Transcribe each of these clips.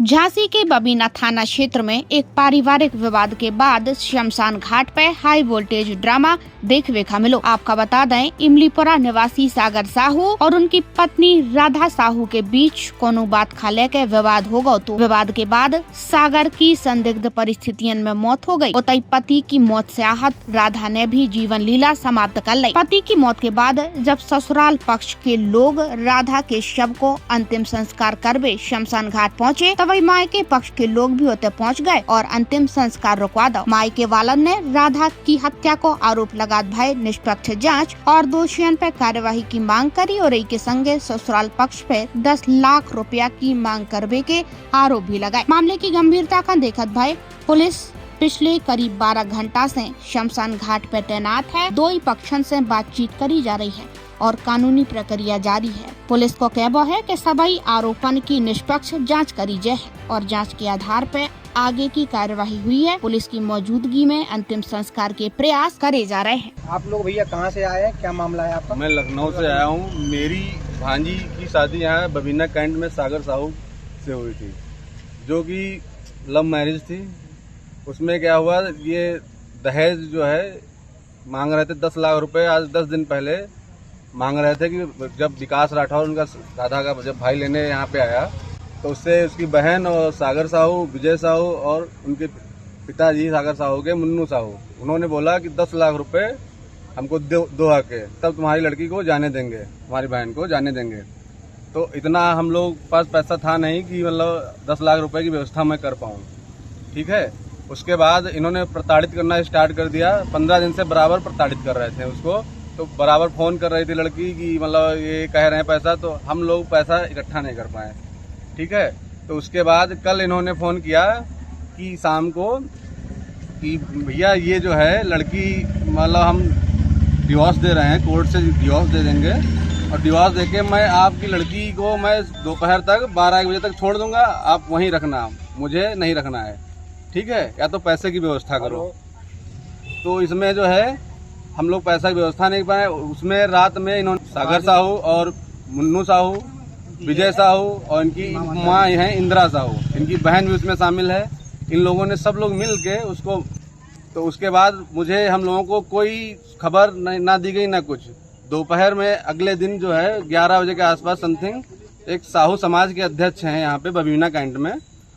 झांसी के बबीना थाना क्षेत्र में एक पारिवारिक विवाद के बाद शमशान घाट पर हाई वोल्टेज ड्रामा देखने को मिलो। आपका बता दें, इमलीपुरा निवासी सागर साहू और उनकी पत्नी राधा साहू के बीच कोनो बात खा लेके विवाद हो गयो। तो विवाद के बाद सागर की संदिग्ध परिस्थितियों में मौत हो गई। उतई पति की मौत से आहत राधा ने भी जीवन लीला समाप्त कर ली। पति की मौत के बाद जब ससुराल पक्ष के लोग राधा के शव को अंतिम संस्कार करवे शमशान घाट पहुँचे, तब मायके पक्ष के लोग भी होते पहुंच गए और अंतिम संस्कार रुकवा दो। मायके वालन ने राधा की हत्या को आरोप लगा भय निष्पक्ष जांच और दोषियों पर कार्यवाही की मांग करी और के संगे ससुराल पक्ष पे 10 लाख रुपया की मांग करने के आरोप भी लगाए। मामले की गंभीरता का देखत भय पुलिस पिछले करीब 12 घंटा से शमशान घाट पर तैनात है। दो ही पक्षों से बातचीत करी जा रही है और कानूनी प्रक्रिया जारी है। पुलिस को कहना है कि सभी आरोपन की निष्पक्ष जांच करी जाए और जांच के आधार पर आगे की कार्यवाही हुई है। पुलिस की मौजूदगी में अंतिम संस्कार के प्रयास करे जा रहे हैं। आप लोग भैया कहाँ से आए हैं, क्या मामला है आपका? मैं लखनऊ से आया हूँ। मेरी भांजी की शादी यहाँ बबीना कैंट में सागर साहू से हुई थी, जो कि लव मैरिज थी। उसमें क्या हुआ, ये दहेज जो है मांग रहे थे 10 लाख रुपए। आज 10 दिन पहले मांग रहे थे कि जब विकास राठौर उनका राधा का जब भाई लेने यहाँ पे आया, तो उससे उसकी बहन और सागर साहू, विजय साहू और उनके पिताजी सागर साहू के मुन्नू साहू, उन्होंने बोला कि 10 लाख रुपए हमको दो आके, तब तुम्हारी लड़की को जाने देंगे, तुम्हारी बहन को जाने देंगे। तो इतना हम लोग पास पैसा था नहीं कि मतलब 10 लाख रुपए की व्यवस्था मैं कर पाऊँ। ठीक है, उसके बाद इन्होंने प्रताड़ित करना स्टार्ट कर दिया। 15 दिन से बराबर प्रताड़ित कर रहे थे उसको। तो बराबर फोन कर रही थी लड़की कि मतलब ये कह रहे हैं पैसा, तो हम लोग पैसा इकट्ठा नहीं कर पाए। ठीक है, तो उसके बाद कल इन्होंने फोन किया कि शाम को कि भैया ये जो है लड़की मतलब हम डिवोर्स दे रहे हैं, कोर्ट से डिवोर्स दे देंगे और डिवोर्स देके मैं आपकी लड़की को मैं दोपहर तक 12-1 बजे तक छोड़ दूंगा, आप वहीं रखना, मुझे नहीं रखना है। ठीक है, या तो पैसे की व्यवस्था करो। तो इसमें जो है हम लोग पैसा की व्यवस्था नहीं पाए। उसमें रात में इन्होंने सागर साहू और मुन्नू साहू, विजय साहू और इनकी माँ है इंदिरा साहू, इनकी बहन भी उसमें शामिल है। इन लोगों ने सब लोग मिल के उसको, तो उसके बाद मुझे हम लोगों को कोई खबर ना दी गई ना कुछ। दोपहर में अगले दिन जो है 11 बजे के आसपास समथिंग एक साहू समाज के अध्यक्ष हैं यहाँ पे बबीना कैंट में,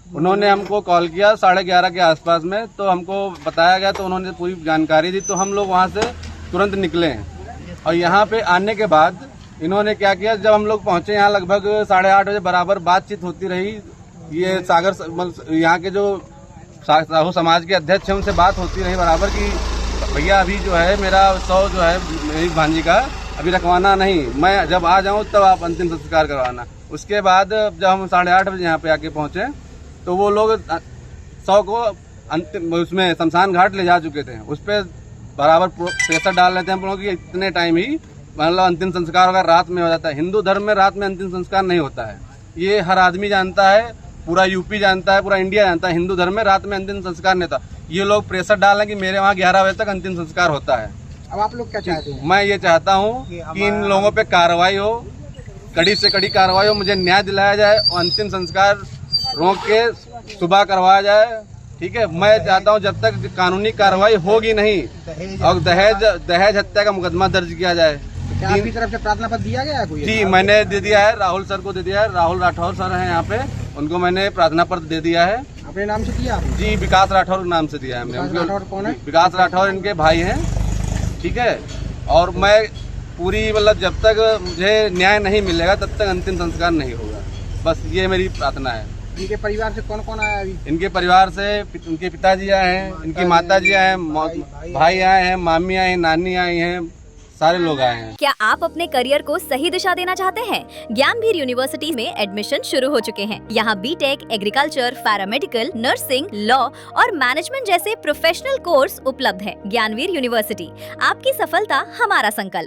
उन्होंने हमको कॉल किया 11:30 के आसपास में। तो हमको बताया गया, तो उन्होंने पूरी जानकारी दी। तो हम लोग वहाँ से तुरंत निकले हैं और यहाँ पे आने के बाद इन्होंने क्या किया, जब हम लोग पहुँचे यहाँ लगभग 8:30 बजे बराबर बातचीत होती रही। ये सागर यहाँ के जो साहू समाज के अध्यक्ष हैं उनसे बात होती रही बराबर कि भैया अभी जो है मेरा 100 जो है मेरी भांजी का अभी रखवाना नहीं, मैं जब आ जाऊँ तब आप अंतिम संस्कार करवाना। उसके बाद जब हम 8:30 बजे यहाँ पे आके पहुँचे तो वो लोग 100 को अंतिम उसमें शमशान घाट ले जा चुके थे। उस पर बराबर प्रेशर डाल रहे थे हम लोग कि इतने टाइम ही मतलब अंतिम संस्कार होगा, रात में हो जाता है। हिंदू धर्म में रात में अंतिम संस्कार नहीं होता है, ये हर आदमी जानता है, पूरा यूपी जानता है, पूरा इंडिया जानता है। हिंदू धर्म में रात में अंतिम संस्कार नहीं होता। ये लोग प्रेशर डाल रहे हैं कि मेरे वहाँ 11 बजे तक अंतिम संस्कार होता है। अब आप लोग क्या चाहते हैं? मैं ये चाहता हूँ कि इन लोगों पे कार्रवाई हो, कड़ी से कड़ी कार्रवाई हो, मुझे न्याय दिलाया जाए और अंतिम संस्कार रोक के सुबह करवाया जाए। ठीक है, मैं चाहता हूं जब तक कानूनी कार्रवाई होगी नहीं और दहेज हत्या का मुकदमा दर्ज किया जाए। क्या आपकी तरफ से प्रार्थना पत्र दिया गया है कोई? जी, मैंने दे दिया है, राहुल सर को दे दिया है। राहुल राठौर सर हैं यहाँ पे, उनको मैंने प्रार्थना पत्र दे दिया है। अपने नाम से दिया आपने? जी, विकास राठौर के नाम से दिया है हमने। राठौर कौन है? विकास राठौर इनके भाई हैं। ठीक है, और मैं पूरी मतलब जब तक मुझे न्याय नहीं मिलेगा तब तक अंतिम संस्कार नहीं होगा, बस ये मेरी प्रार्थना है। इनके परिवार से कौन कौन आया अभी? इनके परिवार से इनके पिताजी आए हैं, इनकी माताजी आए हैं, भाई आए हैं, मामी आए हैं, नानी आई हैं, सारे लोग आए हैं। क्या आप अपने करियर को सही दिशा देना चाहते हैं? ज्ञानवीर यूनिवर्सिटी में एडमिशन शुरू हो चुके हैं। यहाँ BTech, agriculture, paramedical, nursing, law और मैनेजमेंट जैसे प्रोफेशनल कोर्स उपलब्ध है। ज्ञानवीर यूनिवर्सिटी, आपकी सफलता हमारा संकल्प।